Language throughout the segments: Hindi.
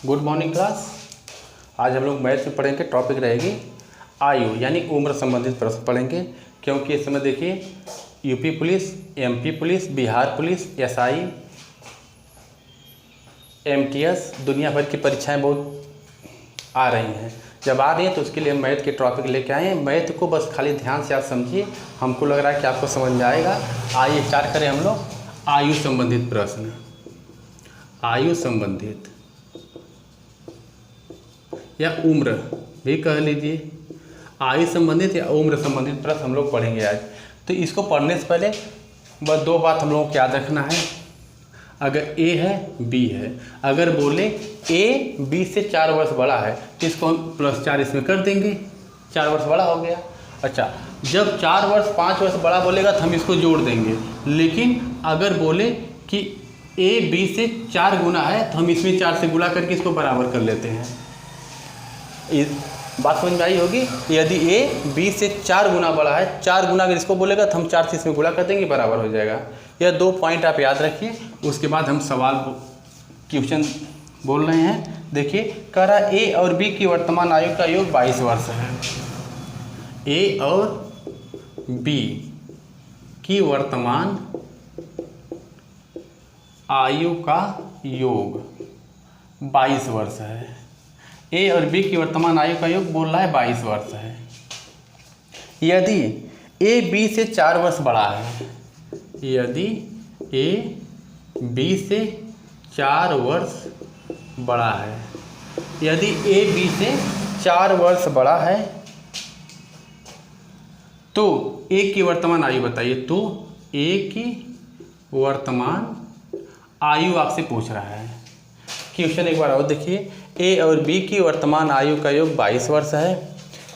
Good morning class. आज हम लोग मैथ में पढ़ेंगे, टॉपिक रहेगी आयु यानी उम्र संबंधित प्रश्न पढ़ेंगे। क्योंकि इस समय देखिए UP police, MP police, Bihar police, SI, MTS, दुनिया भर की परीक्षाएं बहुत आ रही हैं। जब आ रही हैं तो उसके लिए हम मैथ के टॉपिक लेके आए हैं। मैथ को बस खाली ध्यान से आप समझिए, हमको लग रहा है कि आपको समझ में आएगा। आइए स्टार्ट करें हम लोग आयु संबंधित प्रश्न। आयु संबंधित या उम्र भी कह लीजिए, आयु संबंधित या उम्र संबंधित प्रश्न हम लोग पढ़ेंगे आज। तो इसको पढ़ने से पहले बस दो बात हम लोगों को याद रखना है। अगर ए है बी है, अगर बोले ए बी से 4 वर्ष बड़ा है तो इसको हम +4 इसमें कर देंगे, 4 वर्ष बड़ा हो गया। अच्छा, जब 4 वर्ष 5 वर्ष बड़ा बोलेगा तो हम इसको जोड़ देंगे। लेकिन अगर बोले कि ए बी से 4 गुना है तो हम इसमें 4 से गुणा करके इसको बराबर कर लेते हैं। इस बात समझ में आई होगी। यदि ए बी से 4 गुना बड़ा है, 4 गुना अगर इसको बोलेगा तो हम 4 से इसमें गुणा कर देंगे, बराबर हो जाएगा। यह 2 पॉइंट आप याद रखिए। उसके बाद हम सवाल क्वेश्चन बोल रहे हैं। देखिए, कह रहा है ए और बी की वर्तमान आयु का योग 22 वर्ष है। ए और बी की वर्तमान आयु का योग 22 वर्ष है। ए और बी की वर्तमान आयु का योग बोल रहा है 22 वर्ष है। यदि ए बी से 4 वर्ष बड़ा है, यदि ए बी से 4 वर्ष बड़ा है, यदि ए बी से 4 वर्ष बड़ा है तो ए की वर्तमान आयु बताइए। तो ए की वर्तमान आयु आपसे पूछ रहा है। क्वेश्चन एक बार और देखिए, ए और बी की वर्तमान आयु का योग 22 वर्ष है।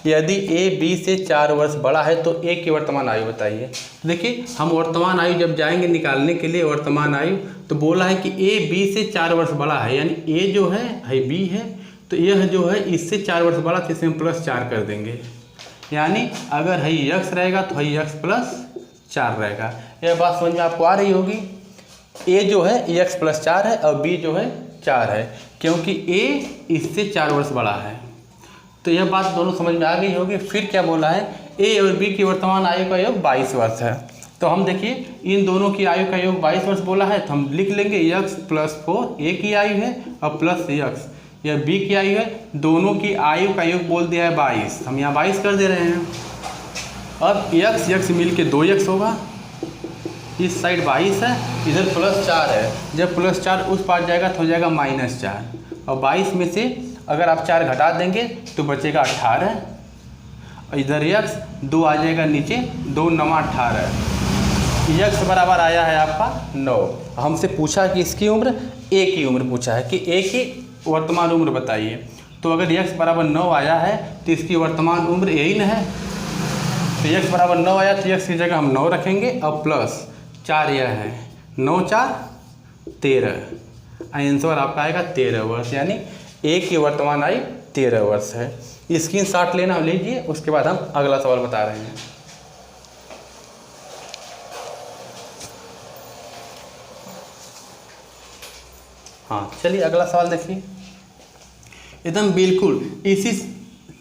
यदि ए बी से 4 वर्ष बड़ा है तो ए की वर्तमान आयु बताइए। देखिए, हम वर्तमान आयु जब जाएंगे निकालने के लिए वर्तमान आयु, तो बोला है कि ए बी से 4 वर्ष बड़ा है, यानी ए जो है बी है, तो यह जो है इससे 4 वर्ष बड़ा, तो इसे हम +4 कर देंगे। यानी अगर है यक्स रहेगा तो है यक्स +4 रहेगा। यह बात समझ में आपको आ रही होगी। ए जो है यक्स +4 है और बी जो है 4 है, क्योंकि ए इससे 4 वर्ष बड़ा है। तो यह बात दोनों समझ में आ गई होगी। फिर क्या बोला है, ए और बी की वर्तमान आयु का योग 22 वर्ष है। तो हम देखिए इन दोनों की आयु का योग 22 वर्ष बोला है, तो हम लिख लेंगे यक्स +4, ए की आयु है, और प्लस यक्स यह बी की आयु है। दोनों की आयु का योग बोल दिया है 22, हम यहाँ 22 कर दे रहे हैं। अब यक्स यक्स मिल के 2x होगा, इस साइड 22 है, इधर +4 है। जब +4 उस पार जाएगा तो हो जाएगा -4, और 22 में से अगर आप 4 घटा देंगे तो बचेगा 18, और इधर यक्स 2 आ जाएगा नीचे, 2 9 18, यक्स बराबर आया है आपका 9। हमसे पूछा कि इसकी उम्र, ए की उम्र पूछा है कि ए की वर्तमान उम्र बताइए। तो अगर यक्स बराबर 9 आया है तो इसकी वर्तमान उम्र यही न है। तो यक्स बराबर 9 आया तो यक्स की जगह हम 9 रखेंगे, और +4 यह है, 9 4 13, आंसर आपका आएगा 13 वर्ष। यानी ए की वर्तमान आयु 13 वर्ष है। स्क्रीनशॉट लेना लीजिए, उसके बाद हम अगला सवाल बता रहे हैं। हाँ चलिए अगला सवाल देखिए, एकदम बिल्कुल इसी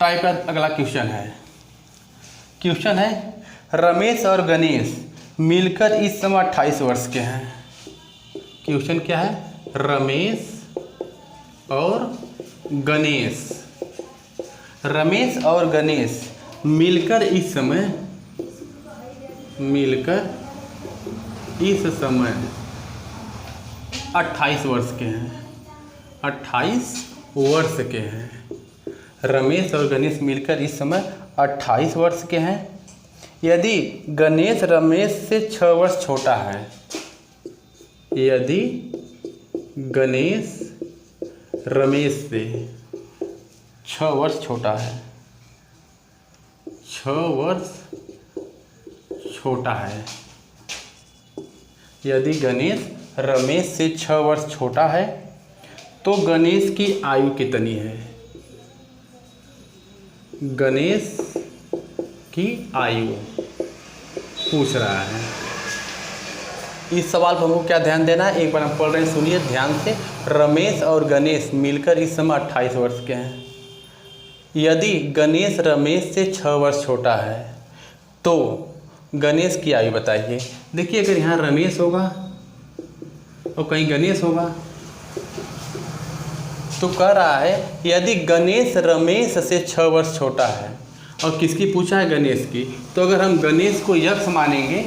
टाइप का अगला क्वेश्चन है। क्वेश्चन है, रमेश और गणेश मिलकर इस समय 28 वर्ष के हैं। क्वेश्चन क्या है, रमेश और गणेश, रमेश और गणेश मिलकर इस समय 28 वर्ष के हैं। 28 वर्ष के हैं। रमेश और गणेश मिलकर इस समय 28 वर्ष के हैं। यदि गणेश रमेश से 6 वर्ष छोटा है, यदि गणेश रमेश से 6 वर्ष छोटा है, 6 वर्ष छोटा है, यदि गणेश रमेश से 6 वर्ष छोटा है तो गणेश की आयु कितनी है। गणेश की आयु पूछ रहा है। इस सवाल पर हमको क्या ध्यान देना है, एक बार हम पढ़ रहे हैं, सुनिए ध्यान से, रमेश और गणेश मिलकर इस समय 28 वर्ष के हैं। यदि गणेश रमेश से 6 वर्ष छोटा है तो गणेश की आयु बताइए। देखिए अगर यहाँ रमेश होगा और कहीं गणेश होगा तो कह रहा है यदि गणेश रमेश से 6 वर्ष छोटा है और किसकी पूछा है, गणेश की, तो अगर हम गणेश को यक्ष मानेंगे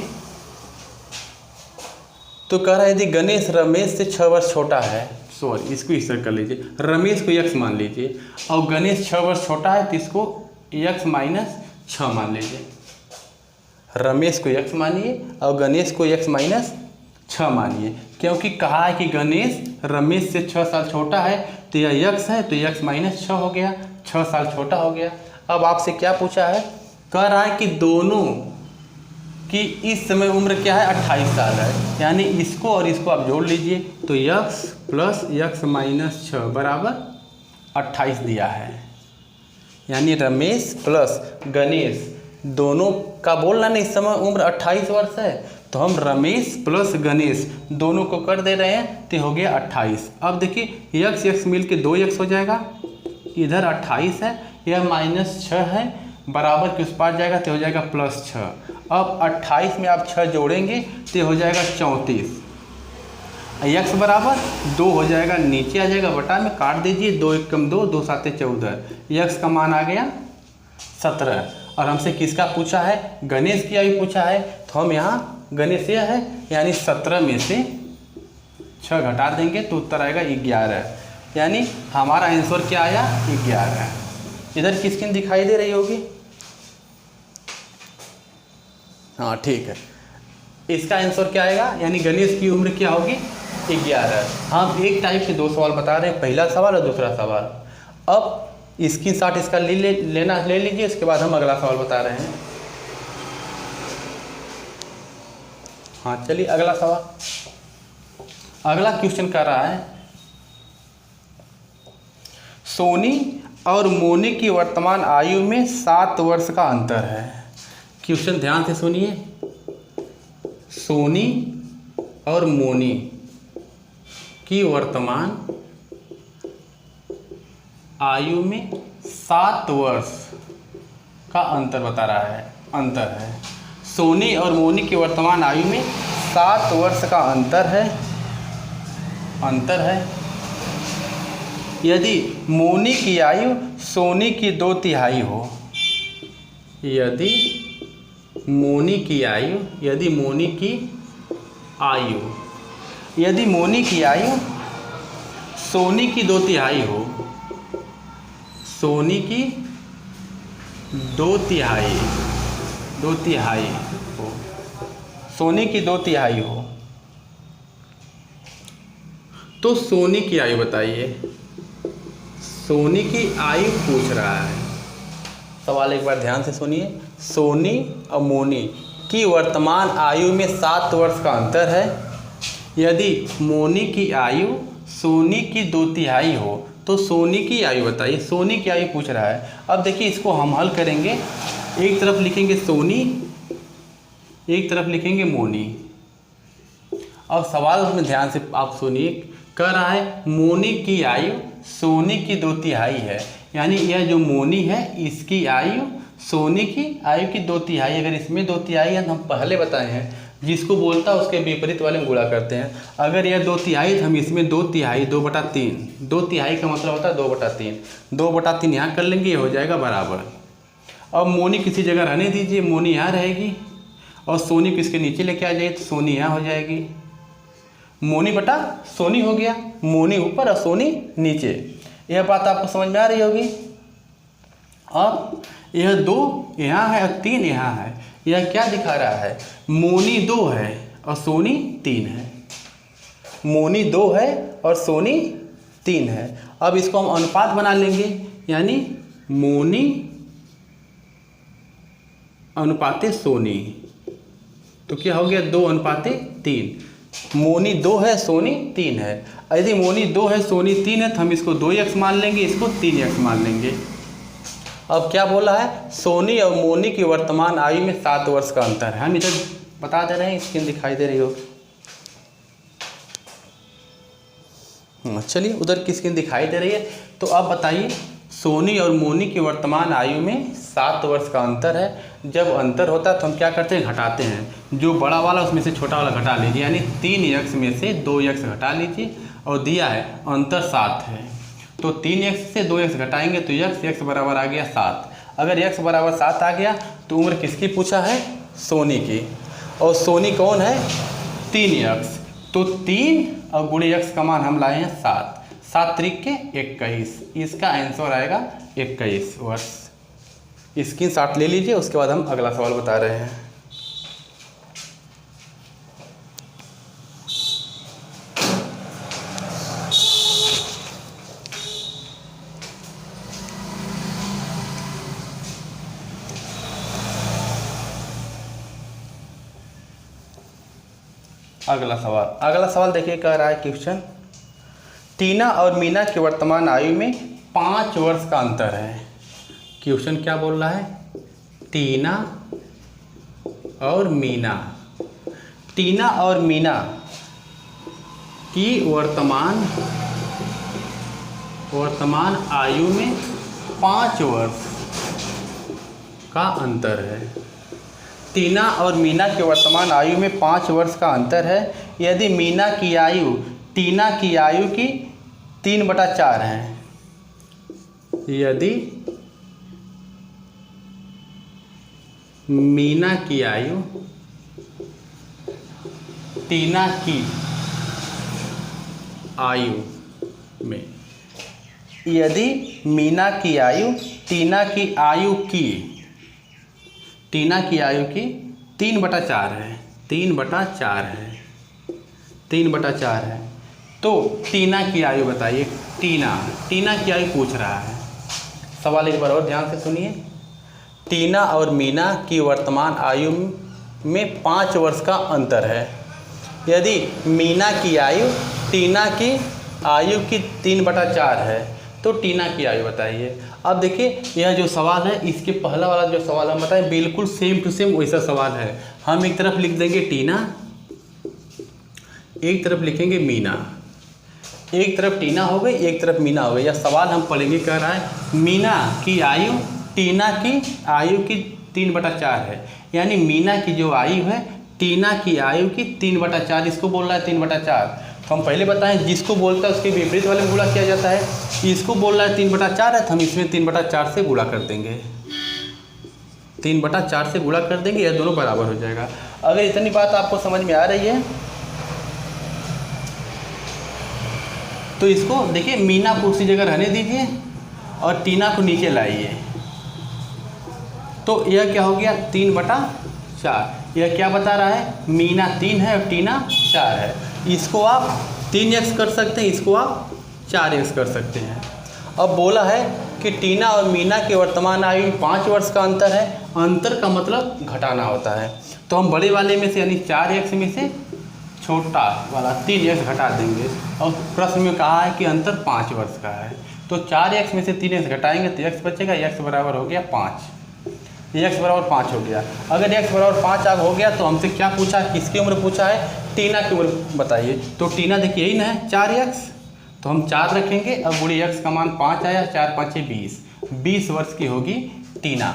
तो कह रहा है यदि गणेश रमेश से 6 वर्ष छोटा है, सॉरी इसको इस तरह कर लीजिए, रमेश को यक्ष मान लीजिए और गणेश 6 वर्ष छोटा है तो इसको यक्ष माइनस 6 मान लीजिए। रमेश को यक्ष मानिए और गणेश को यक्ष माइनस 6 मानिए, क्योंकि कहा है कि गणेश रमेश से 6 साल छोटा है तो यह यक्ष है तो यक्ष माइनस 6 हो गया, 6 साल छोटा हो गया। अब आपसे क्या पूछा है, कह रहा है कि दोनों की इस समय उम्र क्या है, 28 साल है, यानी इसको और इसको आप जोड़ लीजिए तो यक्ष प्लस यक्ष माइनस 6 बराबर 28 दिया है। यानी रमेश प्लस गणेश दोनों का बोलना नहीं, इस समय उम्र 28 वर्ष है तो हम रमेश प्लस गणेश दोनों को कर दे रहे हैं तो हो गया 28। अब देखिए यक्ष यक्ष मिल के 2 यक्ष हो जाएगा, इधर 28 है, यह माइनस 6 है, बराबर के उस पार जाएगा तो हो जाएगा प्लस 6। अब 28 में आप 6 जोड़ेंगे तो हो जाएगा 34। यक्ष बराबर 2 हो जाएगा, नीचे आ जाएगा, बटा में काट दीजिए, 2 1 कम 2, 2 7 14, यक्ष का मान आ गया 17। और हमसे किसका पूछा है, गणेश की आयु पूछा है, तो हम यहाँ गणेश यह है यानी 17 में से 6 घटा देंगे तो उत्तर आएगा 11। यानी हमारा आंसर क्या आया, 11। इधर की स्क्रीन दिखाई दे रही होगी, हाँ ठीक है। इसका आंसर क्या आएगा, यानी गणेश की उम्र क्या होगी, 11। हम एक टाइप के 2 सवाल बता रहे हैं, पहला सवाल और दूसरा सवाल। अब स्क्रीनशॉट इसका ले लीजिए, इसके बाद हम अगला सवाल बता रहे हैं। हाँ चलिए अगला सवाल। अगला क्वेश्चन कर रहा है सोनी और मोनी की वर्तमान आयु में 7 वर्ष का अंतर है। क्वेश्चन ध्यान से सुनिए, सोनी और मोनी की वर्तमान आयु में 7 वर्ष का अंतर बता रहा है, अंतर है। सोनी और मोनी की वर्तमान आयु में 7 वर्ष का अंतर है। यदि मोनी की आयु सोनी की 2/3 हो, यदि मोनी की आयु सोनी की 2/3 हो, सोनी की 2/3 हो, सोनी की 2/3 हो तो सोनी की आयु बताइए। सोनी की आयु पूछ रहा है, सवाल एक बार ध्यान से सुनिए। सोनी और मोनी की वर्तमान आयु में 7 वर्ष का अंतर है। यदि मोनी की आयु सोनी की 2/3 हो तो सोनी की आयु बताइए। सोनी की आयु पूछ रहा है। अब देखिए इसको हम हल करेंगे, एक तरफ लिखेंगे सोनी, एक तरफ लिखेंगे मोनी। अब सवाल उसमें ध्यान से आप सुनिए, कह रहा है मोनी की आयु सोनी की 2/3 है, यानी यह जो मोनी है इसकी आयु सोनी की आयु की 2/3। अगर इसमें 2/3 है तो हम पहले बताए हैं जिसको बोलता है उसके विपरीत वाले में गुणा करते हैं। अगर यह 2/3 तो हम इसमें 2/3 2/3, 2/3 का मतलब होता है 2/3, 2/3 यहाँ कर लेंगे, ये हो जाएगा बराबर। अब मोनी किसी जगह रहने दीजिए, मोनी यहाँ रहेगी और सोनी को इसके नीचे लेके आ जाइए तो सोनी यहाँ हो जाएगी। मोनी बटा सोनी हो गया, मोनी ऊपर और सोनी नीचे। यह बात आपको समझ में आ रही होगी। अब यह 2 यहाँ है और 3 यहाँ है, यह क्या दिखा रहा है, मोनी 2 है और सोनी 3 है। मोनी 2 है और सोनी 3 है। अब इसको हम अनुपात बना लेंगे, यानी मोनी अनुपाते सोनी, तो क्या हो गया 2:3। मोनी 2 है सोनी 3 है। यदि मोनी 2 है सोनी 3 है तो हम इसको 2x मान लेंगे, इसको 3x मान लेंगे। अब क्या बोला है, सोनी और मोनी की वर्तमान आयु में 7 वर्ष का अंतर है। हम इधर बता दे रहे हैं, स्क्रीन दिखाई दे रही हो। चलिए उधर की स्क्रीन दिखाई दे रही है। तो अब बताइए सोनी और मोनी की वर्तमान आयु में 7 वर्ष का अंतर है। जब अंतर होता है तो हम क्या करते हैं, घटाते हैं। जो बड़ा वाला उसमें से छोटा वाला घटा लीजिए, यानी 3x में से 2x घटा लीजिए और दिया है अंतर 7 है। तो 3x से 2x घटाएंगे तो x बराबर आ गया 7। अगर x बराबर 7 आ गया तो उम्र किसकी पूछा है, सोनी की। और सोनी कौन है, 3x। तो 3 और गुणे x का मान हम लाए हैं 7, 7 त्रिक के 21। इसका आंसर आएगा 21 वर्ष। स्क्रीन शॉट ले लीजिए, उसके बाद हम अगला सवाल बता रहे हैं। अगला सवाल देखिए, कह रहा है क्वेश्चन, टीना और मीना की वर्तमान आयु में 5 वर्ष का अंतर है। क्वेश्चन क्या बोल रहा है, टीना और मीना की वर्तमान आयु में 5 वर्ष का अंतर है। टीना और मीना के वर्तमान आयु में 5 वर्ष का अंतर है। यदि मीना की आयु टीना की आयु की 3/4 है, यदि मीना की आयु टीना की आयु में, यदि मीना की आयु टीना की आयु की 3/4 है, 3/4 है। तो टीना की आयु बताइए, टीना की आयु पूछ रहा है। सवाल एक बार और ध्यान से सुनिए। टीना और मीना की वर्तमान आयु में 5 वर्ष का अंतर है। यदि मीना की आयु टीना की आयु की 3/4 है तो टीना की आयु बताइए। अब देखिए यह जो सवाल है, इसके पहला वाला जो सवाल हम बताएं बिल्कुल सेम टू सेम वैसा सवाल है। हम एक तरफ लिख देंगे टीना, एक तरफ लिखेंगे मीना। एक तरफ टीना हो गई, एक तरफ मीना हो गई। यह सवाल हम पढ़ेंगे, कह रहा है मीना की आयु टीना की आयु की 3/4 है, यानी मीना की जो आयु है टीना की आयु की 3/4, इसको बोल रहा है 3/4। तो हम पहले बताएं जिसको बोलता है उसके विपरीत वाले में गुणा किया जाता है। इसको बोल रहा है 3/4 है तो हम इसमें 3/4 से गुणा कर देंगे, 3/4 से गुणा कर देंगे, यह दोनों बराबर हो जाएगा। अगर इतनी बात आपको समझ में आ रही है तो इसको देखिए, मीना को उसी जगह रहने दीजिए और टीना को नीचे लाइए। तो यह क्या हो गया, 3/4। यह क्या बता रहा है, मीना 3 है और टीना 4 है। इसको आप 3x कर सकते हैं, इसको आप 4x कर सकते हैं। अब बोला है कि टीना और मीना के वर्तमान आयु में 5 वर्ष का अंतर है। अंतर का मतलब घटाना होता है, तो हम बड़े वाले में से यानी 4x में से छोटा वाला 3x घटा देंगे। और प्रश्न में कहा है कि अंतर 5 वर्ष का है, तो 4x में से 3x घटाएंगे तो x बचेगा, x बराबर हो गया 5, x बराबर 5 हो गया। अगर x बराबर 5 हो गया तो हमसे क्या पूछा, किसकी उम्र पूछा है, टीना की उम्र बताइए। तो टीना देखिए यही ना है 4x, तो हम 4 रखेंगे। अब गुणे x का मान 5 आया, 4 5 20 वर्ष की होगी टीना।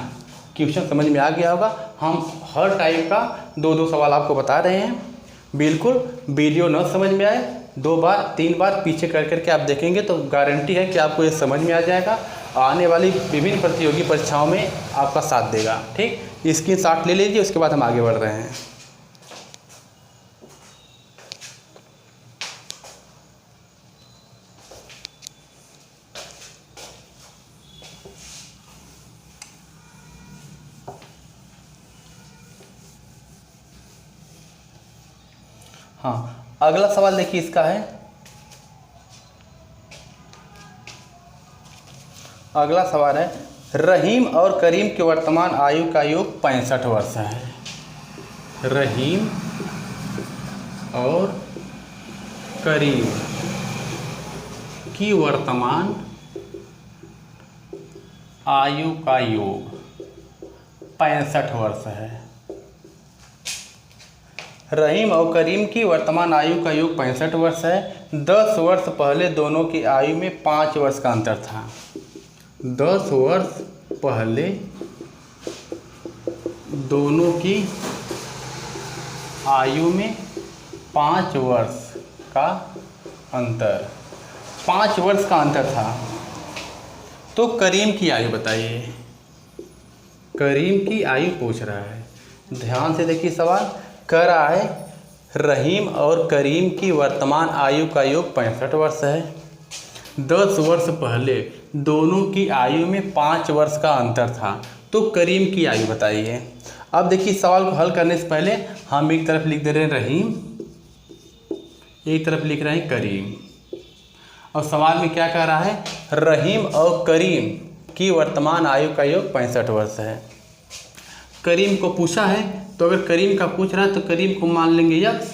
क्वेश्चन समझ में आ गया होगा। हम हर टाइप का 2-2 सवाल आपको बता रहे हैं। बिल्कुल वीडियो न समझ में आए 2 बार 3 बार पीछे कर करके आप देखेंगे तो गारंटी है कि आपको ये समझ में आ जाएगा। आने वाली विभिन्न प्रतियोगी परीक्षाओं में आपका साथ देगा। ठीक, इसकी शॉट ले लीजिए, उसके बाद हम आगे बढ़ रहे हैं। हाँ, अगला सवाल देखिए इसका है, अगला सवाल है रहीम और करीम के वर्तमान आयु का योग 65 वर्ष है। रहीम और करीम की वर्तमान आयु का योग 65 वर्ष है। रहीम और करीम की वर्तमान आयु का योग 65 वर्ष है। 10 वर्ष पहले दोनों की आयु में 5 वर्ष का अंतर था। 10 वर्ष पहले दोनों की आयु में 5 वर्ष का अंतर, 5 वर्ष का अंतर था। तो करीम की आयु बताइए, करीम की आयु पूछ रहा है। ध्यान से देखिए, सवाल कर रहा है रहीम और करीम की वर्तमान आयु का योग 65 वर्ष है। 10 वर्ष पहले दोनों की आयु में 5 वर्ष का अंतर था। तो करीम की आयु बताइए। अब देखिए, सवाल को हल करने से पहले हम एक तरफ लिख दे रहे हैं रहीम, एक तरफ लिख रहे हैं करीम, और सवाल में क्या कह रहा है, रहीम और करीम की वर्तमान आयु का योग 65 वर्ष है। करीम को पूछा है, तो अगर करीम का पूछ रहा है तो करीम को मान लेंगे यक्स,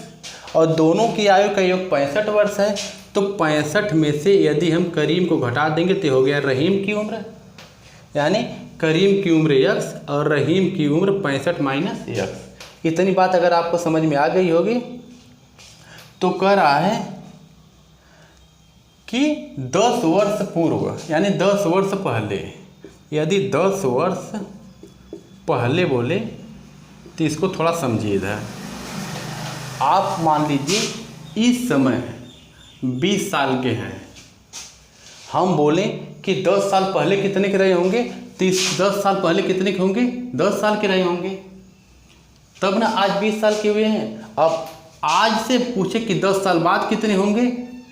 और दोनों की आयु का योग 65 वर्ष है। तो 65 में से यदि हम करीम को घटा देंगे तो हो गया रहीम की उम्र, यानी करीम की उम्र यक्स और रहीम की उम्र 65 माइनस यक्स। इतनी बात अगर आपको समझ में आ गई होगी तो कह रहा है कि 10 वर्ष पूर्व, यानी 10 वर्ष पहले, यदि 10 वर्ष पहले बोले तो इसको थोड़ा समझिए इधर। आप मान लीजिए इस समय 20 साल के हैं, हम बोलें कि 10 साल पहले कितने के रहे होंगे, तो 10 साल पहले कितने के होंगे, 10 साल के रहे होंगे, तब ना आज 20 साल के हुए हैं। अब आज से पूछे कि 10 साल बाद कितने होंगे,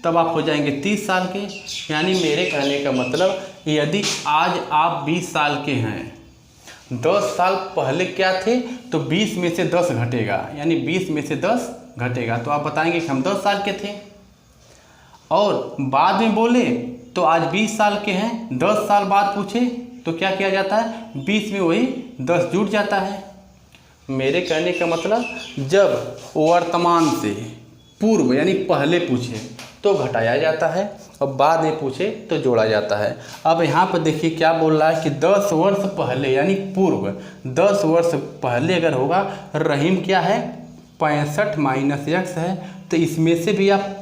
तब आप हो जाएंगे 30 साल के। यानी मेरे कहने का मतलब, यदि आज आप 20 साल के हैं, 10 साल पहले क्या थे, तो 20 में से 10 घटेगा, यानी 20 में से 10 घटेगा, तो आप बताएंगे कि हम 10 साल के थे। और बाद में बोले तो आज 20 साल के हैं, 10 साल बाद पूछे तो क्या किया जाता है, 20 में वही 10 जुड़ जाता है। मेरे कहने का मतलब, जब वर्तमान से पूर्व यानी पहले पूछे तो घटाया जाता है, और बाद में पूछे तो जोड़ा जाता है। अब यहाँ पर देखिए क्या बोल रहा है कि 10 वर्ष पहले यानी पूर्व, 10 वर्ष पहले अगर होगा, रहीम क्या है 65 माइनस यक्स है, तो इसमें से भी आप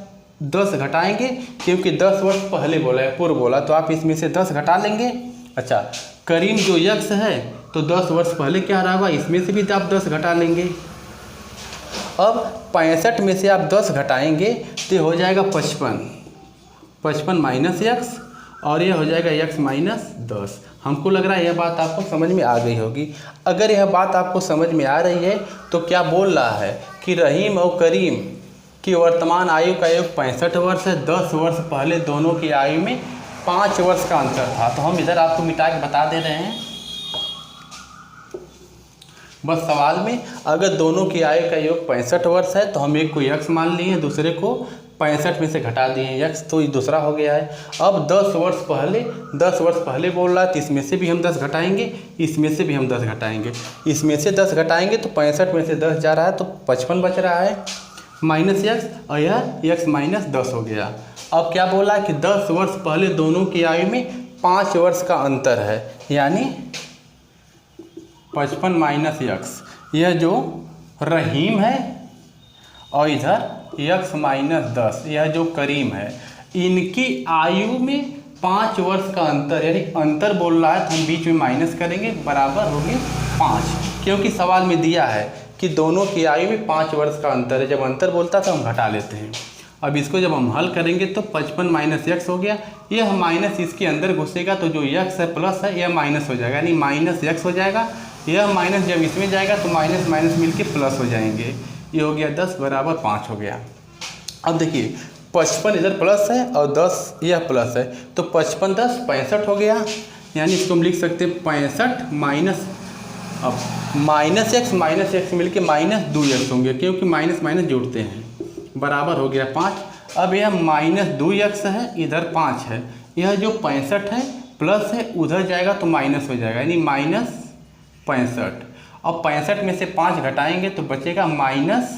10 घटाएंगे, क्योंकि 10 वर्ष पहले बोला है, पूर्व बोला, तो आप इसमें से 10 घटा लेंगे। अच्छा, करीम जो यक्स है तो 10 वर्ष पहले क्या रहा होगा, इसमें से भी तो आप 10 घटा लेंगे। अब 65 में से आप 10 घटाएंगे तो हो जाएगा 55 माइनस यक्स, और ये हो जाएगा यक्स माइनस 10। हमको लग रहा है यह बात आपको समझ में आ गई होगी। अगर यह बात आपको समझ में आ रही है तो क्या बोल रहा है कि रहीम और करीम की वर्तमान आयु का योग 65 वर्ष है। 10 वर्ष पहले दोनों की आयु में 5 वर्ष का अंतर था। तो हम इधर आपको मिटा के बता दे रहे हैं, बस सवाल में अगर दोनों की आयु का योग 65 वर्ष है तो हम एक को यक्स मान लिए, दूसरे को 65 में से घटा दिए यक्स, तो ये दूसरा हो गया है। अब 10 वर्ष पहले बोल रहा है, तो इसमें से भी हम 10 घटाएंगे, इसमें से भी हम 10 घटाएंगे, इसमें से 10 घटाएंगे तो 65 में से 10 जा रहा है तो 55 बच रहा है माइनस यक्स, और यह यक्स माइनस 10 हो गया। अब क्या बोला है कि 10 वर्ष पहले दोनों की आयु में 5 वर्ष का अंतर है, यानी 55 माइनस यक्स, यह जो रहीम है, और इधर यक्स माइनस 10 यह जो करीम है, इनकी आयु में 5 वर्ष का अंतर, यानी अंतर बोल रहा है तो हम बीच में माइनस करेंगे, बराबर हो गए 5, क्योंकि सवाल में दिया है कि दोनों की आयु में 5 वर्ष का अंतर है। जब अंतर बोलता तो हम घटा लेते हैं। अब इसको जब हम हल करेंगे तो 55 माइनस यक्स हो गया, यह माइनस इसके अंदर घुसेगा तो जो यक्स है प्लस है यह माइनस हो जाएगा, यानी माइनस यक्स हो जाएगा। यह माइनस जब इसमें जाएगा तो माइनस माइनस मिलके प्लस हो जाएंगे, ये हो गया 10 बराबर 5 हो गया। अब देखिए 55 इधर प्लस है और 10 यह प्लस है, तो 55 10 65 हो गया, यानी इसको हम लिख सकते हैं 65 माइनस, अब माइनस एक्स मिलके माइनस 2x होंगे, क्योंकि माइनस माइनस जोड़ते हैं, बराबर हो गया 5। अब यह माइनस 2x है, इधर 5 है, यह जो 65 है प्लस है उधर जाएगा तो माइनस हो जाएगा, यानी माइनस 65। अब 65 में से 5 घटाएंगे तो बचेगा माइनस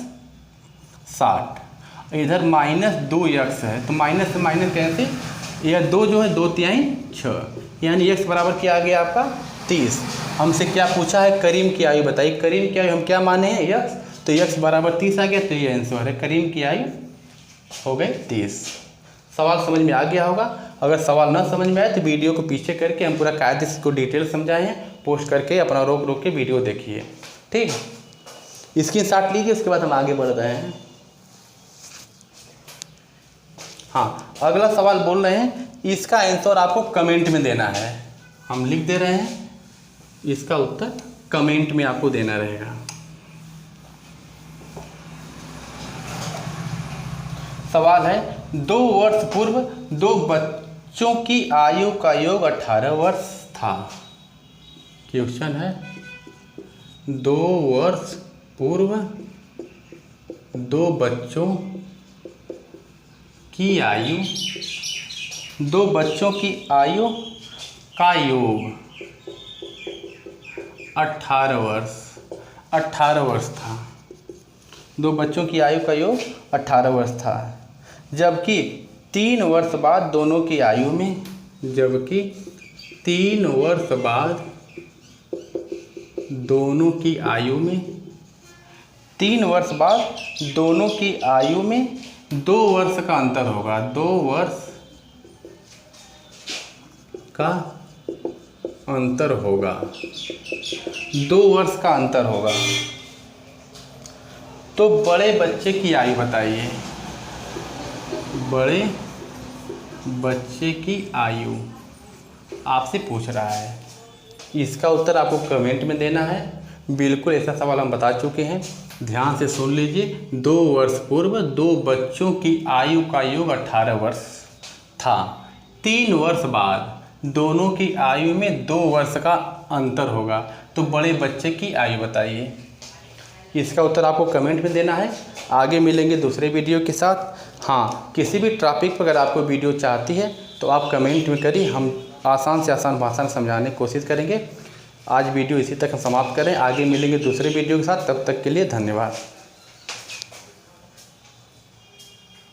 60। इधर माइनस 2x है, तो माइनस से माइनस कैसे, यह 2 जो है 2 तिहाई 6, यानी x बराबर क्या आ गया आपका 30। हमसे क्या पूछा है, करीम की आयु बताइए। करीम की आयु हम क्या माने हैं, यक्स, तो x बराबर 30 आ गया, तो ये आंसर है। करीम की आयु हो गई 30। सवाल समझ में आ गया होगा। अगर सवाल ना समझ में आए तो वीडियो को पीछे करके हम पूरा कायदे से इसको डिटेल समझाए हैं, पोस्ट करके अपना रोक रोक के वीडियो देखिए, ठीक है। स्क्रीनशॉट लीजिए, उसके बाद हम आगे बढ़ रहे हैं। हाँ, अगला सवाल बोल रहे हैं, इसका आंसर आपको कमेंट में देना है। हम लिख दे रहे हैं, इसका उत्तर कमेंट में आपको देना रहेगा। सवाल है, 2 वर्ष पूर्व 2 बच्चों की आयु का योग 18 वर्ष था। क्वेश्चन है, 2 वर्ष पूर्व 2 बच्चों की आयु, 2 बच्चों की आयु का योग 18 वर्ष था। 2 बच्चों की आयु का योग 18 वर्ष था, जबकि 3 वर्ष बाद दोनों की आयु में, जबकि 3 वर्ष बाद दोनों की आयु में, 3 वर्ष बाद दोनों की आयु में 2 वर्ष का अंतर होगा। 2 वर्ष का अंतर होगा, 2 वर्ष का अंतर होगा। तो बड़े बच्चे की आयु बताइए। बड़े बच्चे की आयु आपसे पूछ रहा है, इसका उत्तर आपको कमेंट में देना है। बिल्कुल ऐसा सवाल हम बता चुके हैं, ध्यान से सुन लीजिए। 2 वर्ष पूर्व 2 बच्चों की आयु का योग 18 वर्ष था। 3 वर्ष बाद दोनों की आयु में 2 वर्ष का अंतर होगा। तो बड़े बच्चे की आयु बताइए। इसका उत्तर आपको कमेंट में देना है। आगे मिलेंगे दूसरे वीडियो के साथ। हाँ, किसी भी टॉपिक पर अगर आपको वीडियो चाहती है तो आप कमेंट में करिए, हम आसान से आसान भाषा में समझाने की कोशिश करेंगे। आज वीडियो इसी तक हम समाप्त करें, आगे मिलेंगे दूसरे वीडियो के साथ। तब तक के लिए धन्यवाद।